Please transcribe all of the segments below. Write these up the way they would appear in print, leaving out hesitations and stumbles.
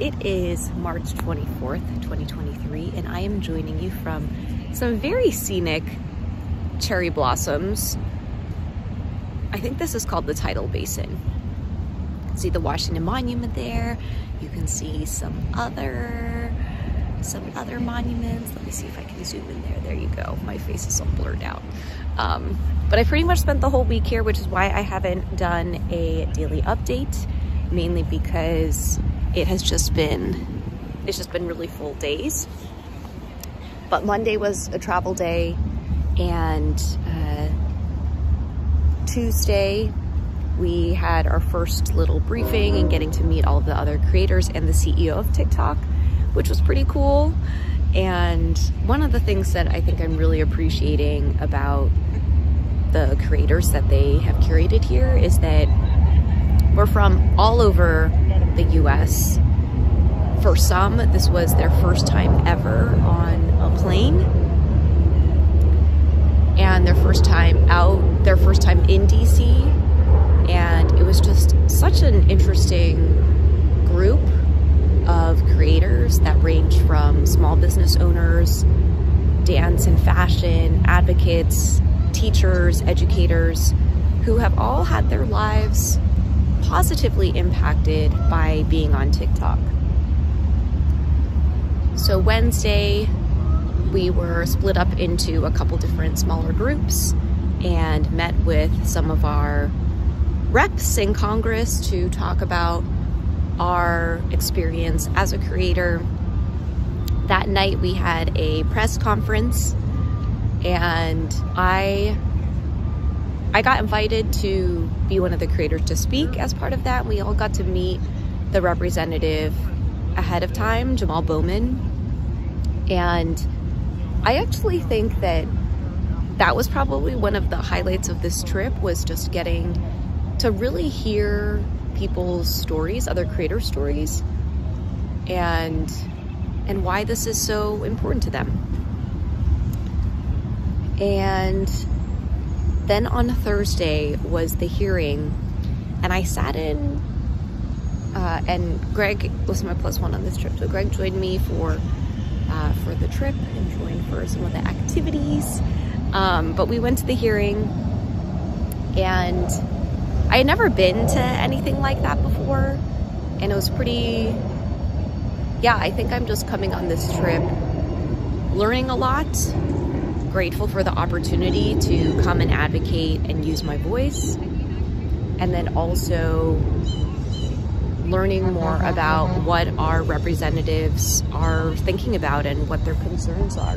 It is March 24th, 2023, and I am joining you from some very scenic cherry blossoms. I think this is called the Tidal Basin. You can see the Washington Monument there. You can see some other monuments. Let me see if I can zoom in there. There you go. My face is all blurred out. But I pretty much spent the whole week here, which is why I haven't done a daily update, mainly because it's just been really full days. But Monday was a travel day, and Tuesday we had our first little briefing and getting to meet all of the other creators and the CEO of TikTok, which was pretty cool. And one of the things that I think I'm really appreciating about the creators that they have curated here is that we're from all over the US. For some, this was their first time ever on a plane, and their first time in DC, and it was just such an interesting group of creators that range from small business owners, dance and fashion advocates, teachers, educators, who have all had their lives positively impacted by being on TikTok. So Wednesday, we were split up into a couple different smaller groups and met with some of our reps in Congress to talk about our experience as a creator. That night we had a press conference, and I got invited to be one of the creators to speak as part of that. We all got to meet the representative ahead of time, Jamal Bowman. And I actually think that was probably one of the highlights of this trip, was just getting to really hear people's stories, other creators' stories, and why this is so important to them. And then on Thursday was the hearing, and I sat in, and Greg was my plus one on this trip. So Greg joined me for the trip and joined for some of the activities. But we went to the hearing, and I had never been to anything like that before, and it was pretty, yeah, I think I'm just coming on this trip learning a lot, grateful for the opportunity to come and advocate and use my voice, and then also learning more about what our representatives are thinking about and what their concerns are.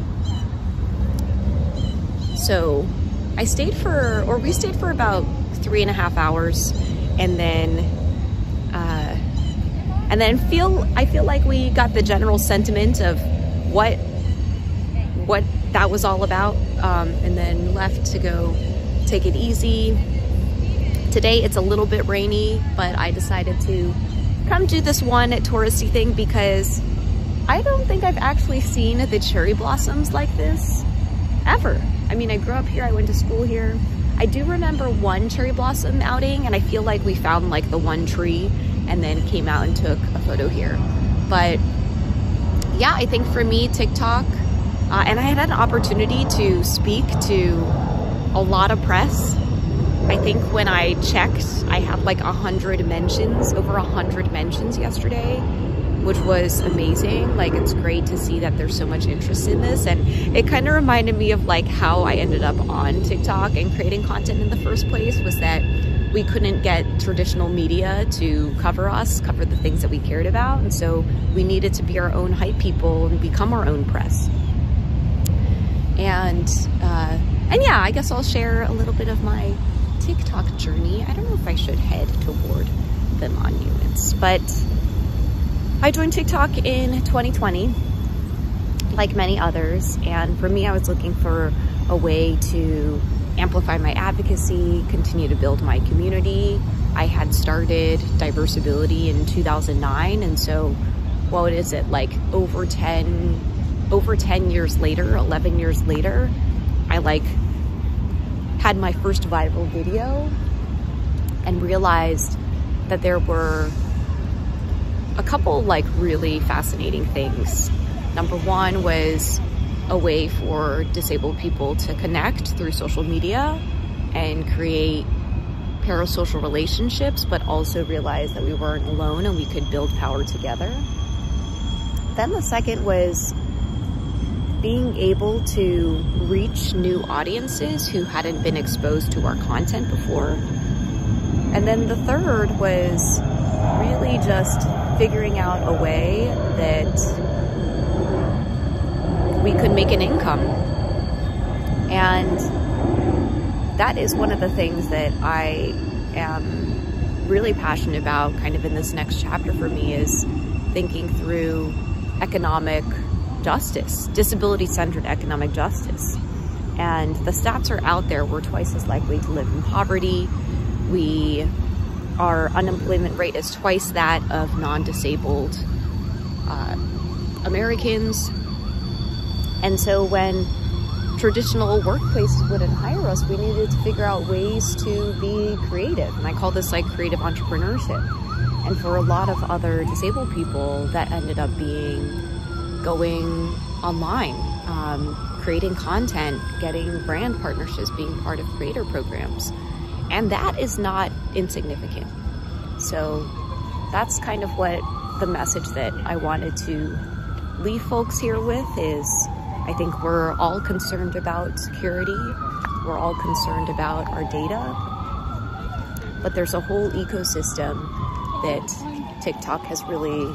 So we stayed for about 3.5 hours, and then I feel like we got the general sentiment of what that was all about, and then left to go take it easy. Today it's a little bit rainy, but I decided to come do this one touristy thing because I don't think I've actually seen the cherry blossoms like this ever. I mean, I grew up here, I went to school here. I do remember one cherry blossom outing, and I feel like we found like the one tree and then came out and took a photo here. But yeah, I think for me, TikTok, and I had an opportunity to speak to a lot of press. I think when I checked, I had like 100 mentions, over 100 mentions yesterday, which was amazing. Like, it's great to see that there's so much interest in this, and it kind of reminded me of like how I ended up on TikTok and creating content in the first place, was that we couldn't get traditional media to cover the things that we cared about, and so we needed to be our own hype people and become our own press. And yeah, I guess I'll share a little bit of my TikTok journey. I don't know if I should head toward the monuments, but I joined TikTok in 2020, like many others, and for me, I was looking for a way to amplify my advocacy, continue to build my community. I had started Diversability in 2009, and so what is it, like over 10 years later, 11 years later, I like had my first viral video and realized that there were a couple like really fascinating things. Number one was a way for disabled people to connect through social media and create parasocial relationships, but also realize that we weren't alone and we could build power together. Then the second was being able to reach new audiences who hadn't been exposed to our content before. And then the third was really just figuring out a way that we could make an income. And that is one of the things that I am really passionate about kind of in this next chapter for me, is thinking through economic justice, disability-centered economic justice. And the stats are out there. We're twice as likely to live in poverty. Our unemployment rate is twice that of non-disabled Americans. And so when traditional workplaces wouldn't hire us, we needed to figure out ways to be creative. And I call this like creative entrepreneurship. And for a lot of other disabled people, that ended up being going online, creating content, getting brand partnerships, being part of creator programs. And that is not insignificant. So that's kind of what the message that I wanted to leave folks here with is, I think we're all concerned about security. We're all concerned about our data. But there's a whole ecosystem that TikTok has really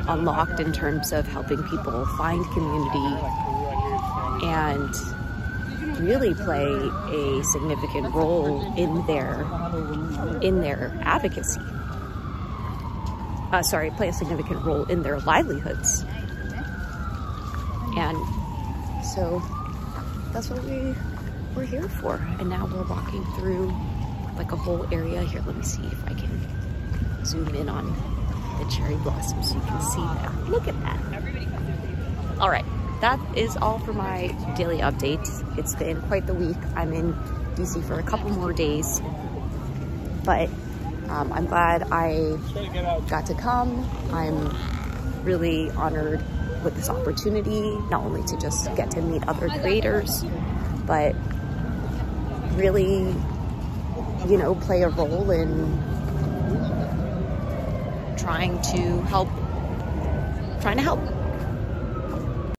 unlocked in terms of helping people find community and really play a significant role in their advocacy. Play a significant role in their livelihoods. And so that's what we're here for. And now we're walking through like a whole area here. Let me see if I can zoom in on the cherry blossoms so you can see that. Look at that. All right, that is all for my daily update. It's been quite the week. I'm in DC for a couple more days, but I'm glad I got to come. I'm really honored with this opportunity, not only to just get to meet other creators, but really, you know, play a role in trying to help